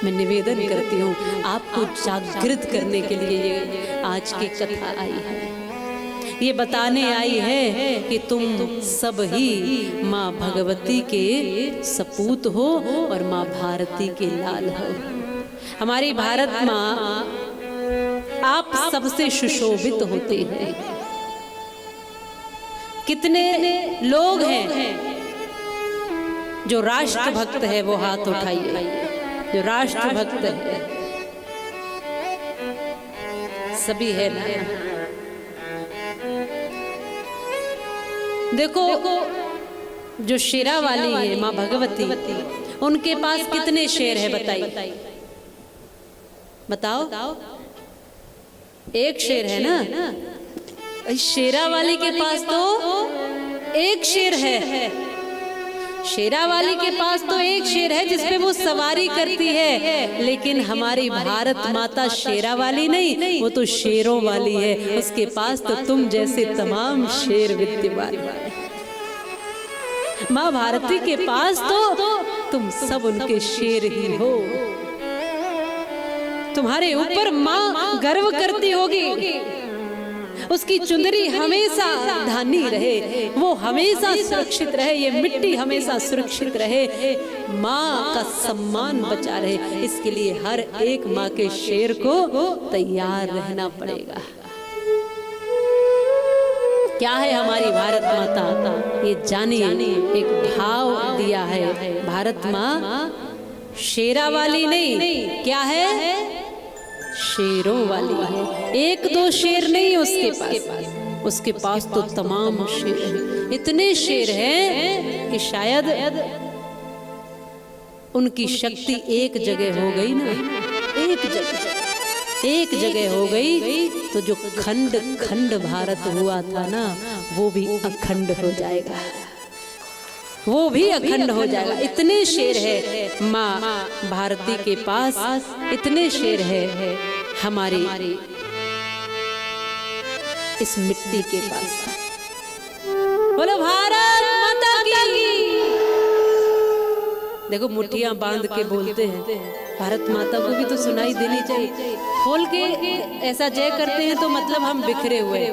मैं निवेदन करती हूँ आपको जागृत करने के लिए ये आज की कथा आई है। ये बताने आई है कि तुम सब ही माँ भगवती के सपूत हो और माँ भारती के लाल हो। हमारी भारत माँ आप सबसे सुशोभित होते हैं। कितने लोग हैं जो राष्ट्रभक्त है, वो हाथ उठाइए। जो राष्ट्रभक्त है सभी है ना। देखो जो शेरा वाली है माँ भगवती, उनके पास कितने शेर है बताइए, बताओ। एक शेर है ना। शेरा वाली के पास तो एक शेर है। शेरा वाली के पास तो एक शेर है जिसपे वो सवारी करती है, लेकिन हमारी भारत माता शेरा वाली नहीं, वो तो शेरों वाली है। उसके पास तो तुम जैसे तमाम शेर विद्यमान है। माँ भारती के पास तो तुम सब उनके शेर ही हो। तुम्हारे ऊपर माँ गर्व करती होगी। उसकी चुंदरी हमेशा धानी रहे, वो हमेशा सुरक्षित रहे, ये मिट्टी हमेशा सुरक्षित रहे, माँ का सम्मान बचा रहे। इसके लिए हर एक माँ के शेर को तैयार रहना पड़ेगा। क्या है हमारी भारत माता, ये जानिए। एक भाव दिया है, भारत माँ शेरा वाली नहीं, क्या है, शेरों वाली है। एक दो शेर नहीं उसके पास तो तमाम शेर हैं। इतने शेर हैं कि शायद उनकी शक्ति एक जगह हो गई ना, एक जगह हो गई तो जो खंड खंड भारत हुआ था ना, वो भी अखंड हो जाएगा, वो भी अखंड हो जाएगा। इतने शेर है माँ भारती के पास, इतने शेर है हमारी इस मिट्टी के पास। बोलो भारत माता की। देखो मुट्ठियां बांध के बोलते हैं, भारत माता को भी तो सुनाई देनी चाहिए। खोल के ऐसा जय करते हैं तो मतलब हम बिखरे हुए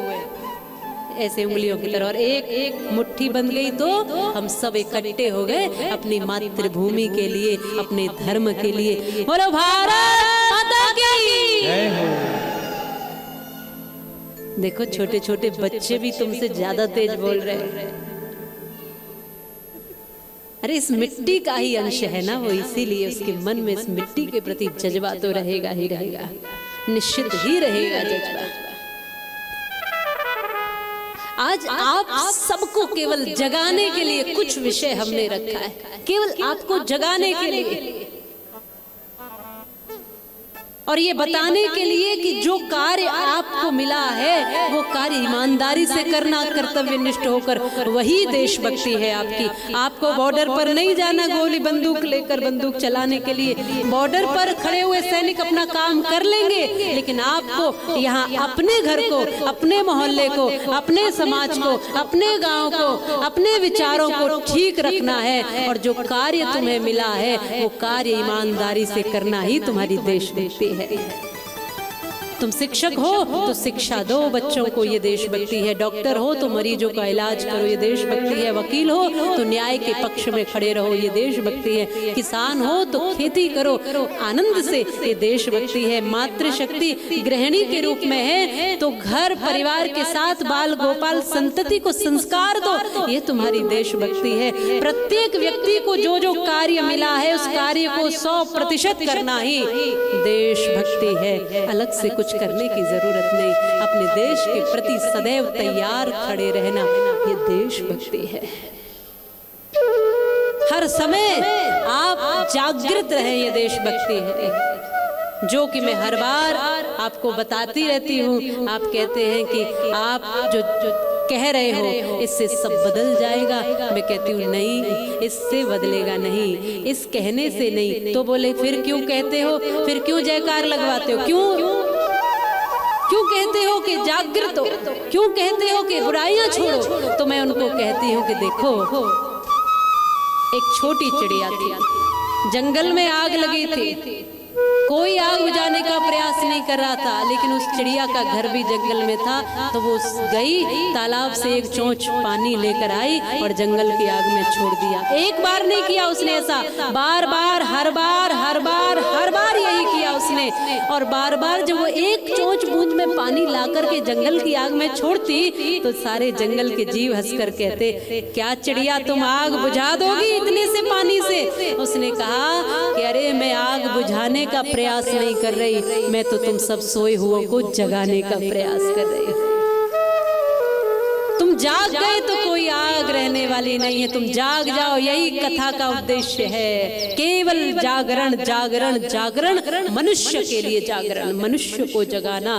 ऐसे उंगलियों की तरह, और एक मुट्ठी बन गई तो हम सब इकट्ठे हो गए अपनी मातृभूमि के लिए, अपने धर्म के लिए। बोलो भारत माता की। देखो छोटे छोटे बच्चे भी तुमसे ज्यादा तेज बोल रहे हैं। अरे इस मिट्टी का ही अंश है ना वो, इसीलिए उसके मन में इस मिट्टी के प्रति जज्बा तो रहेगा ही रहेगा, निश्चित ही रहेगा जज्बा। आज आप सबको केवल जगाने के लिए कुछ विषय हमने रखा है, केवल आपको जगाने के लिए, और ये बताने के लिए कि जो कार्य आपको मिला है वो कार्य ईमानदारी से करना, कर्तव्यनिष्ठ होकर, वही देशभक्ति है आपकी। आपको बॉर्डर पर नहीं जाना गोली बंदूक लेकर बंदूक चलाने के लिए। बॉर्डर पर खड़े हुए सैनिक अपना काम कर लेंगे, लेकिन आपको यहाँ अपने घर को, अपने मोहल्ले को, अपने समाज को, अपने गांव को, अपने विचारों को ठीक रखना है। और जो कार्य तुम्हें मिला है वो कार्य ईमानदारी से करना ही तुम्हारी देशभक्ति है। तुम शिक्षक हो तो शिक्षा दो बच्चों को, ये देशभक्ति है। डॉक्टर हो तो मरीजों का इलाज करो, ये देशभक्ति है। वकील हो तो न्याय के पक्ष में खड़े रहो, ये देशभक्ति है। किसान हो तो खेती करो आनंद से, ये देशभक्ति है। मातृशक्ति गृहिणी के रूप में है तो घर परिवार के साथ बाल गोपाल संतति को संस्कार दो, ये तुम्हारी देशभक्ति है। प्रत्येक व्यक्ति को जो जो कार्य मिला है उस कार्य को 100% करना ही देशभक्ति है। अलग से कुछ करने की जरूरत नहीं। अपने देश के प्रति सदैव तैयार खड़े रहना, ये देशभक्ति है। हर समय आप जागृत रहें, ये देशभक्ति है। जो कि मैं हर बार आपको बताती रहती हूँ। आप कहते हैं कि आप जो कह रहे हो इससे सब बदल जाएगा। मैं कहती हूँ नहीं, इससे बदलेगा नहीं, इस कहने से नहीं। तो बोले फिर क्यों कहते हो, फिर क्यों जयकार लगवाते हो, क्यों कहते हो कि जागृत हो, क्यों कहते हो कि बुराइयां छोड़ो। तो मैं उनको कहती हूँ कि देखो एक छोटी चिड़िया थी, जंगल में आग लगी थी, कोई आग बुझाने का प्रयास नहीं कर रहा था, लेकिन उस चिड़िया का घर भी जंगल में था। तो वो गई, तालाब से एक चोंच पानी लेकर आई और जंगल की आग में छोड़ दिया। एक बार नहीं किया उसने ऐसा, बार बार हर बार यही किया उसने। और बार बार जब वो एक चोंच बूंद में पानी ला करके जंगल की आग में छोड़ती तो सारे जंगल के जीव हंसकर कहते, क्या चिड़िया तुम आग बुझा दोगी इतने से पानी से? उसने कहा कि अरे मैं आग बुझाने का प्रयास नहीं कर रही, मैं तो तुम सब सोए हुओं को जगाने का प्रयास कर रही हूं। तुम जाग गए तो कोई आग रहने वाली नहीं है, तुम जाग जाओ, यही कथा का उद्देश्य है। केवल जागरण जागरण जागरण, मनुष्य के लिए जागरण, मनुष्य को जगाना।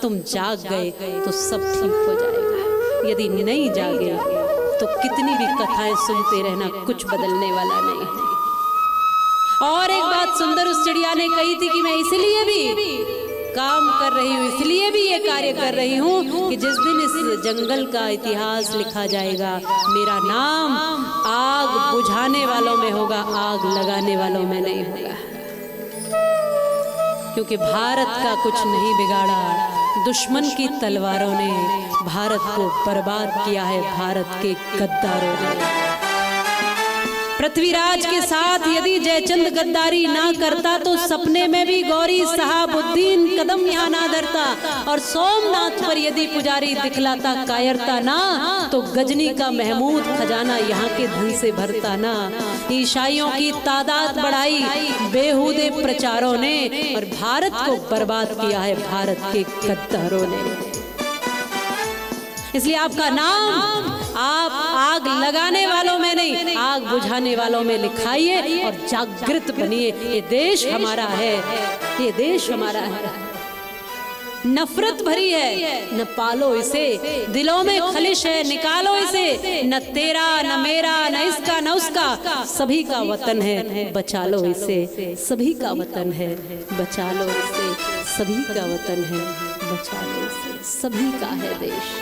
तुम जाग गए तो सब ठीक हो जाएगा, यदि नहीं जागे तो कितनी भी कथाएं सुनते रहना, कुछ बदलने वाला नहीं है। और एक बात सुंदर उस चिड़िया ने कही थी कि मैं इसलिए भी काम कर रही हूँ, इसलिए भी ये कार्य कर रही हूँ कि जिस दिन इस जंगल का इतिहास लिखा जाएगा, मेरा नाम आग बुझाने वालों में होगा, आग लगाने वालों में नहीं होगा। क्योंकि भारत का कुछ नहीं बिगाड़ा, दुश्मन की तलवारों ने भारत को बर्बाद किया है, भारत के गद्दारों ने। पृथ्वीराज के साथ यदि जयचंद गद्दारी ना करता तो सपने में भी गौरी साहबुद्दीन कदम यहाँ ना धरता। और सोमनाथ पर यदि पुजारी दिखलाता कायरता ना, तो गजनी का महमूद खजाना यहाँ के धन से भरता ना। ईसाइयों की तादाद बढ़ाई बेहुदे प्रचारों ने और भारत को बर्बाद किया है भारत के गद्दारों ने। इसलिए आपका नाम आप आग लगाने वालों में नहीं, आग बुझाने वालों में लिखाइए और जागृत बनिए। ये देश हमारा है, ये देश हमारा है। नफरत भरी है, न पालो इसे, दिलों में खलिश है, निकालो इसे। न तेरा न मेरा न इसका न उसका, सभी का वतन है, बचा लो इसे। सभी का वतन है, बचा लो इसे। सभी का वतन है, बचा लो इसे। सभी का है देश।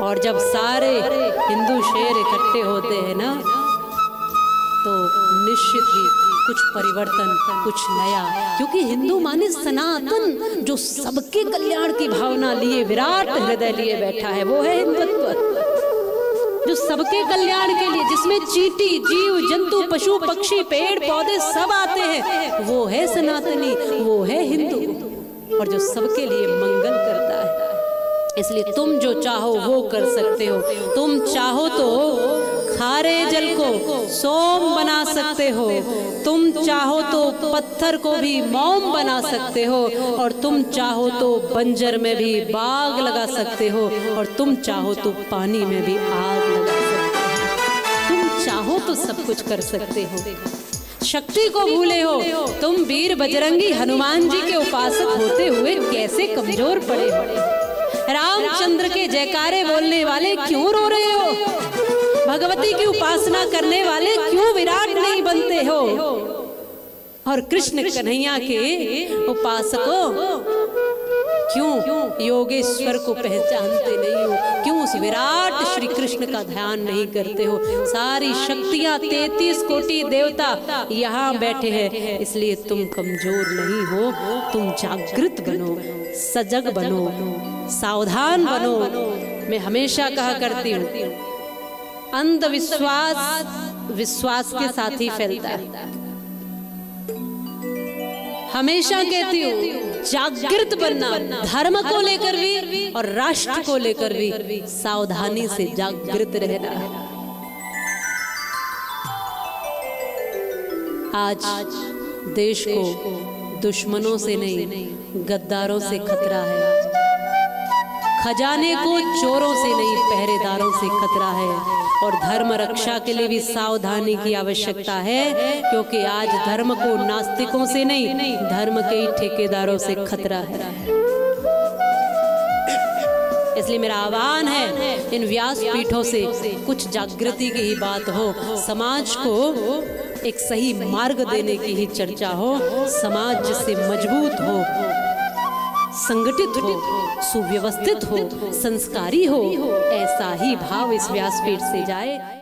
और जब सारे हिंदू शेर इकट्ठे होते हैं ना, तो निश्चित ही कुछ परिवर्तन, कुछ नया। क्योंकि हिंदू माने सनातन, जो सबके कल्याण की भावना लिए, विराट हृदय लिए बैठा है, वो है हिंदुत्व। जो सबके कल्याण के लिए, जिसमें चींटी, जीव जंतु, पशु पक्षी, पेड़ पौधे सब आते हैं, वो है सनातनी, वो है हिंदू। और जो सबके लिए मंगल करता है। इसलिए तुम जो चाहो वो कर सकते हो। तुम चाहो तो खारे जल को सोम बना सकते हो, तुम चाहो तो पत्थर को भी मोम बना सकते हो, और तुम चाहो तो बंजर में भी बाग लगा सकते हो, और तुम चाहो तो पानी में भी आग लगा सकते हो। तुम चाहो तो सब कुछ कर सकते हो। शक्ति को भूले हो तुम, वीर बजरंगी हनुमान जी के उपासक होते हुए कैसे कमजोर पड़े हो। रामचंद्र के जयकारे बोलने वाले क्यों रो रहे हो? भगवती की उपासना करने वाले क्यों विराट नहीं बनते हो? और कृष्ण कन्हैया के उपासकों क्यों योगेश्वर को पहचानते नहीं हो? क्यों उस विराट श्री कृष्ण का ध्यान नहीं करते हो? सारी शक्तियां 33 कोटि देवता यहाँ बैठे हैं, इसलिए तुम कमजोर नहीं हो। तुम जागृत बनो, सजग बनो, सावधान बनो। मैं हमेशा कहा करती हूँ, अंधविश्वास विश्वास के साथ ही फैलता है। हमेशा कहती हूँ, जागृत बनना, धर्म को लेकर भी और राष्ट्र को लेकर भी सावधानी से जागृत रहना है। आज देश को दुश्मनों से नहीं, गद्दारों से खतरा है। खजाने को चोरों से नहीं, पहरेदारों से खतरा है। और धर्म रक्षा के लिए भी सावधानी की आवश्यकता है, क्योंकि आज धर्म को नास्तिकों से नहीं, धर्म के ही ठेकेदारों से खतरा है। इसलिए मेरा आह्वान है, इन व्यास पीठों से कुछ जागृति की ही बात हो, समाज को एक सही मार्ग देने की ही चर्चा हो, समाज जिससे मजबूत हो, संगठित हो, सुव्यवस्थित हो, संस्कारी हो, ऐसा ही भाव इस व्यासपीठ से जाए।